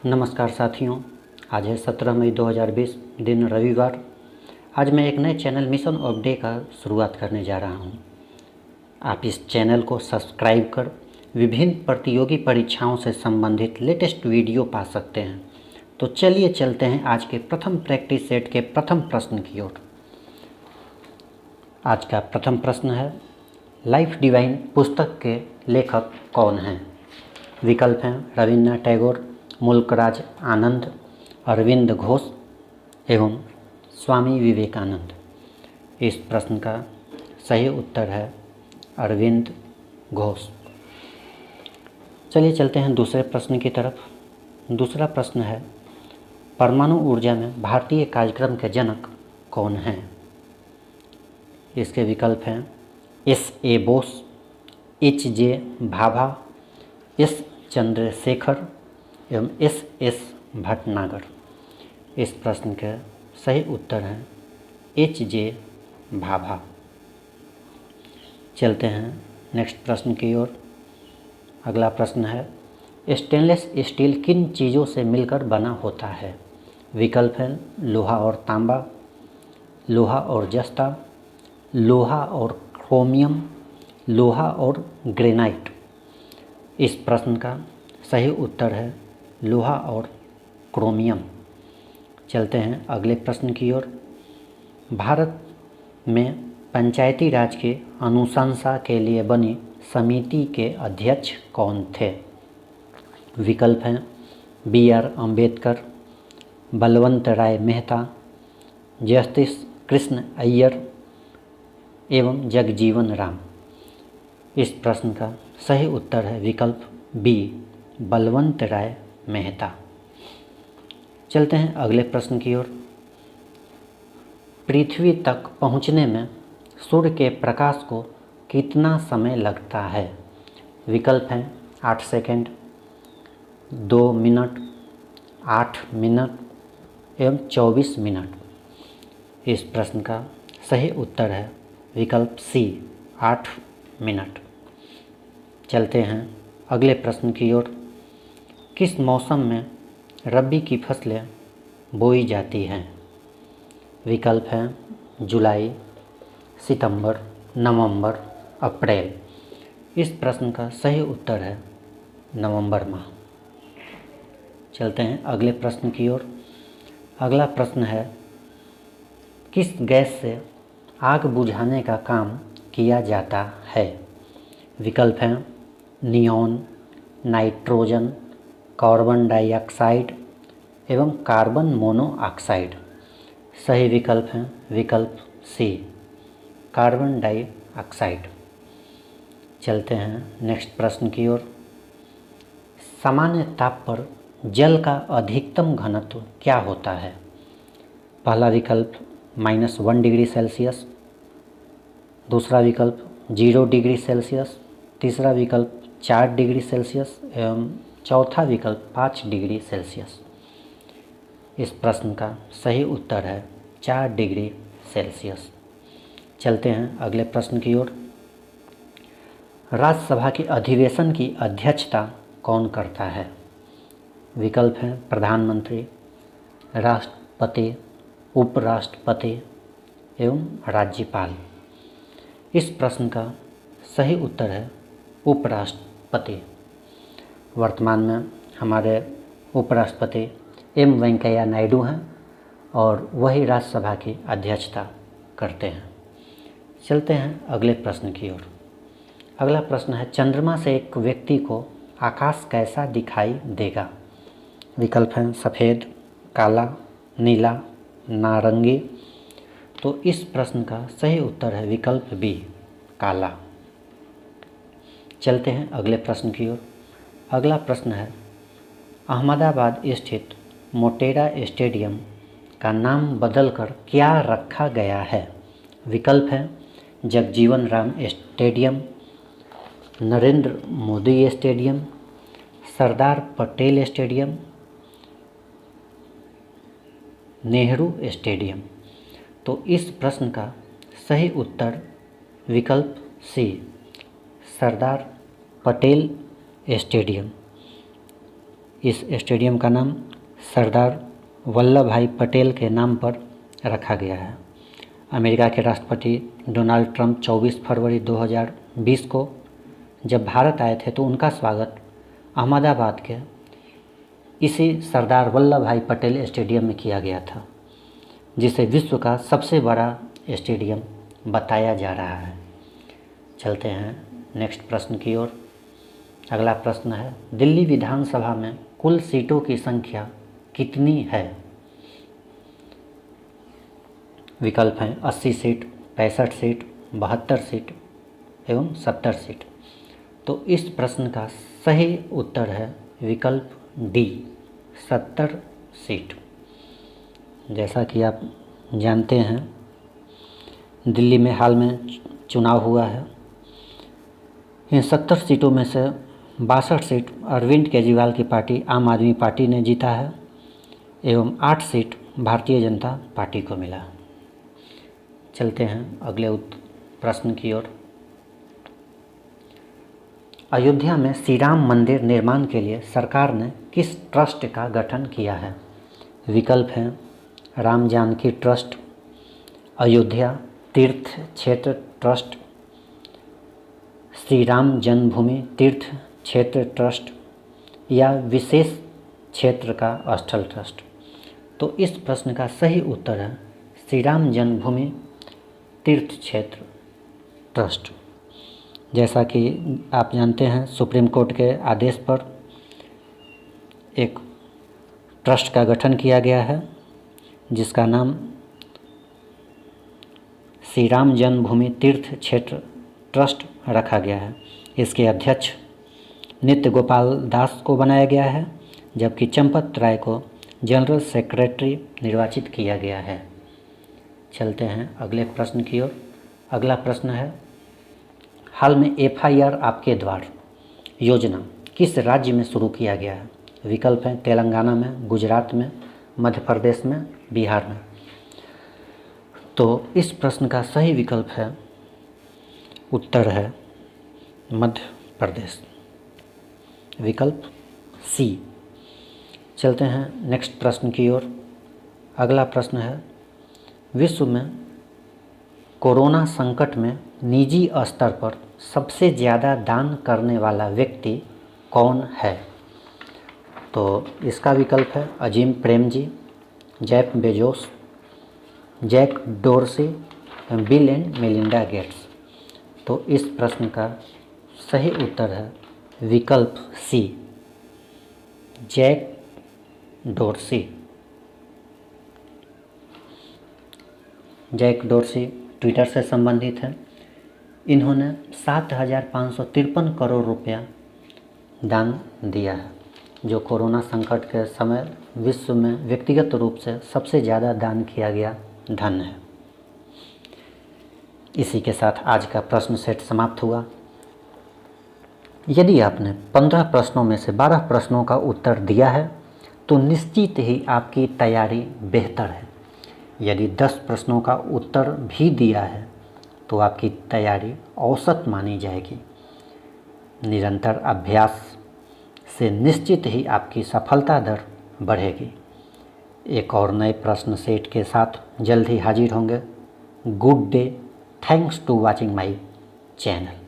नमस्कार साथियों, आज है 17 मई 2020 दिन रविवार। आज मैं एक नए चैनल मिशन ऑफ डे का शुरुआत करने जा रहा हूं। आप इस चैनल को सब्सक्राइब कर विभिन्न प्रतियोगी परीक्षाओं से संबंधित लेटेस्ट वीडियो पा सकते हैं। तो चलिए चलते हैं आज के प्रथम प्रैक्टिस सेट के प्रथम प्रश्न की ओर। आज का प्रथम प्रश्न है, लाइफ डिवाइन पुस्तक के लेखक कौन हैं? विकल्प हैं रविन्द्रनाथ टैगोर, मुल्कराज आनंद, अरविंद घोष एवं स्वामी विवेकानंद। इस प्रश्न का सही उत्तर है अरविंद घोष। चलिए चलते हैं दूसरे प्रश्न की तरफ। दूसरा प्रश्न है, परमाणु ऊर्जा में भारतीय कार्यक्रम के जनक कौन हैं? इसके विकल्प हैं S.A. Bose, H.J. Bhabha, S. Chandrashekhar एवं S.S. भटनागर। इस प्रश्न के सही उत्तर हैं H.J. भाभा। चलते हैं नेक्स्ट प्रश्न की ओर। अगला प्रश्न है, स्टेनलेस स्टील किन चीज़ों से मिलकर बना होता है? विकल्प हैं लोहा और तांबा, लोहा और जस्ता, लोहा और क्रोमियम, लोहा और ग्रेनाइट। इस प्रश्न का सही उत्तर है लोहा और क्रोमियम। चलते हैं अगले प्रश्न की ओर। भारत में पंचायती राज की अनुशंसा के लिए बनी समिति के अध्यक्ष कौन थे? विकल्प हैं B.R. अम्बेडकर, बलवंत राय मेहता, जस्टिस कृष्ण अय्यर एवं जगजीवन राम। इस प्रश्न का सही उत्तर है विकल्प B. बलवंत राय मेहता। चलते हैं अगले प्रश्न की ओर। पृथ्वी तक पहुंचने में सूर्य के प्रकाश को कितना समय लगता है? विकल्प हैं 8 सेकंड, 2 मिनट, 8 मिनट एवं 24 मिनट। इस प्रश्न का सही उत्तर है विकल्प C. 8 मिनट। चलते हैं अगले प्रश्न की ओर। किस मौसम में रबी की फसलें बोई जाती हैं? विकल्प हैं जुलाई, सितंबर, नवंबर, अप्रैल। इस प्रश्न का सही उत्तर है नवंबर माह। चलते हैं अगले प्रश्न की ओर। अगला प्रश्न है, किस गैस से आग बुझाने का काम किया जाता है? विकल्प हैं नियॉन, नाइट्रोजन, कार्बन डाइऑक्साइड एवं कार्बन मोनोऑक्साइड। सही विकल्प हैं विकल्प C. Carbon dioxide. चलते हैं नेक्स्ट प्रश्न की ओर। सामान्य ताप पर जल का अधिकतम घनत्व क्या होता है? पहला विकल्प -1 डिग्री सेल्सियस, दूसरा विकल्प 0 डिग्री सेल्सियस, तीसरा विकल्प 4 डिग्री सेल्सियस एवं चौथा विकल्प 5 डिग्री सेल्सियस। इस प्रश्न का सही उत्तर है 4 डिग्री सेल्सियस। चलते हैं अगले प्रश्न की ओर। राज्यसभा के अधिवेशन की अध्यक्षता कौन करता है? विकल्प हैं प्रधानमंत्री, राष्ट्रपति, उपराष्ट्रपति एवं राज्यपाल। इस प्रश्न का सही उत्तर है उपराष्ट्रपति। वर्तमान में हमारे उपराष्ट्रपति M. वेंकैया नायडू हैं और वही राज्यसभा की अध्यक्षता करते हैं। चलते हैं अगले प्रश्न की ओर। अगला प्रश्न है, चंद्रमा से एक व्यक्ति को आकाश कैसा दिखाई देगा? विकल्प हैं सफ़ेद, काला, नीला, नारंगी। तो इस प्रश्न का सही उत्तर है विकल्प B. काला। चलते हैं अगले प्रश्न की ओर। अगला प्रश्न है, अहमदाबाद स्थित मोटेरा स्टेडियम का नाम बदलकर क्या रखा गया है? विकल्प हैं Jagjivan Ram stadium, Narendra Modi stadium, Sardar Patel stadium, Nehru stadium. तो इस प्रश्न का सही उत्तर विकल्प C. सरदार पटेल स्टेडियम। इस स्टेडियम का नाम सरदार वल्लभ भाई पटेल के नाम पर रखा गया है। अमेरिका के राष्ट्रपति डोनाल्ड ट्रंप 24 फरवरी 2020 को जब भारत आए थे तो उनका स्वागत अहमदाबाद के इसी सरदार वल्लभ भाई पटेल स्टेडियम में किया गया था, जिसे विश्व का सबसे बड़ा स्टेडियम बताया जा रहा है। चलते हैं नेक्स्ट प्रश्न की ओर। अगला प्रश्न है, दिल्ली विधानसभा में कुल सीटों की संख्या कितनी है? विकल्प हैं 80 सीट, 65 सीट, 72 सीट एवं 70 सीट। तो इस प्रश्न का सही उत्तर है विकल्प डी, 70 सीट। जैसा कि आप जानते हैं, दिल्ली में हाल में चुनाव हुआ है। इन 70 सीटों में से 62 सीट अरविंद केजरीवाल की पार्टी आम आदमी पार्टी ने जीता है एवं 8 सीट भारतीय जनता पार्टी को मिला। चलते हैं अगले प्रश्न की ओर। अयोध्या में श्री राम मंदिर निर्माण के लिए सरकार ने किस ट्रस्ट का गठन किया है? विकल्प हैं राम जानकी ट्रस्ट, अयोध्या तीर्थ क्षेत्र ट्रस्ट, श्री राम जन्मभूमि तीर्थ क्षेत्र ट्रस्ट या विशेष क्षेत्र का स्थल ट्रस्ट। तो इस प्रश्न का सही उत्तर है श्री राम जन्मभूमि तीर्थ क्षेत्र ट्रस्ट। जैसा कि आप जानते हैं, सुप्रीम कोर्ट के आदेश पर एक ट्रस्ट का गठन किया गया है जिसका नाम श्री राम जन्मभूमि तीर्थ क्षेत्र ट्रस्ट रखा गया है। इसके अध्यक्ष नित्य गोपाल दास को बनाया गया है, जबकि चंपत राय को जनरल सेक्रेटरी निर्वाचित किया गया है। चलते हैं अगले प्रश्न की ओर। अगला प्रश्न है, हाल में FIR आपके द्वार योजना किस राज्य में शुरू किया गया है? विकल्प हैं तेलंगाना में, गुजरात में, मध्य प्रदेश में, बिहार में। तो इस प्रश्न का सही विकल्प है, उत्तर है मध्य प्रदेश, विकल्प सी। चलते हैं नेक्स्ट प्रश्न की ओर। अगला प्रश्न है, विश्व में कोरोना संकट में निजी स्तर पर सबसे ज़्यादा दान करने वाला व्यक्ति कौन है? तो इसका विकल्प है Azim Premji, Jeff Bezos, Jack Dorsey, Bill and Melinda Gates. तो इस प्रश्न का सही उत्तर है विकल्प C, Jack Dorsey. Jack Dorsey Twitter से संबंधित है। इन्होंने 7,553 करोड़ रुपया दान दिया है, जो कोरोना संकट के समय विश्व में व्यक्तिगत रूप से सबसे ज़्यादा दान किया गया धन है। इसी के साथ आज का प्रश्न सेट समाप्त हुआ। यदि आपने 15 प्रश्नों में से 12 प्रश्नों का उत्तर दिया है तो निश्चित ही आपकी तैयारी बेहतर है। यदि 10 प्रश्नों का उत्तर भी दिया है तो आपकी तैयारी औसत मानी जाएगी। निरंतर अभ्यास से निश्चित ही आपकी सफलता दर बढ़ेगी। एक और नए प्रश्न सेट के साथ जल्द ही हाजिर होंगे। Good day, thanks to watching my channel.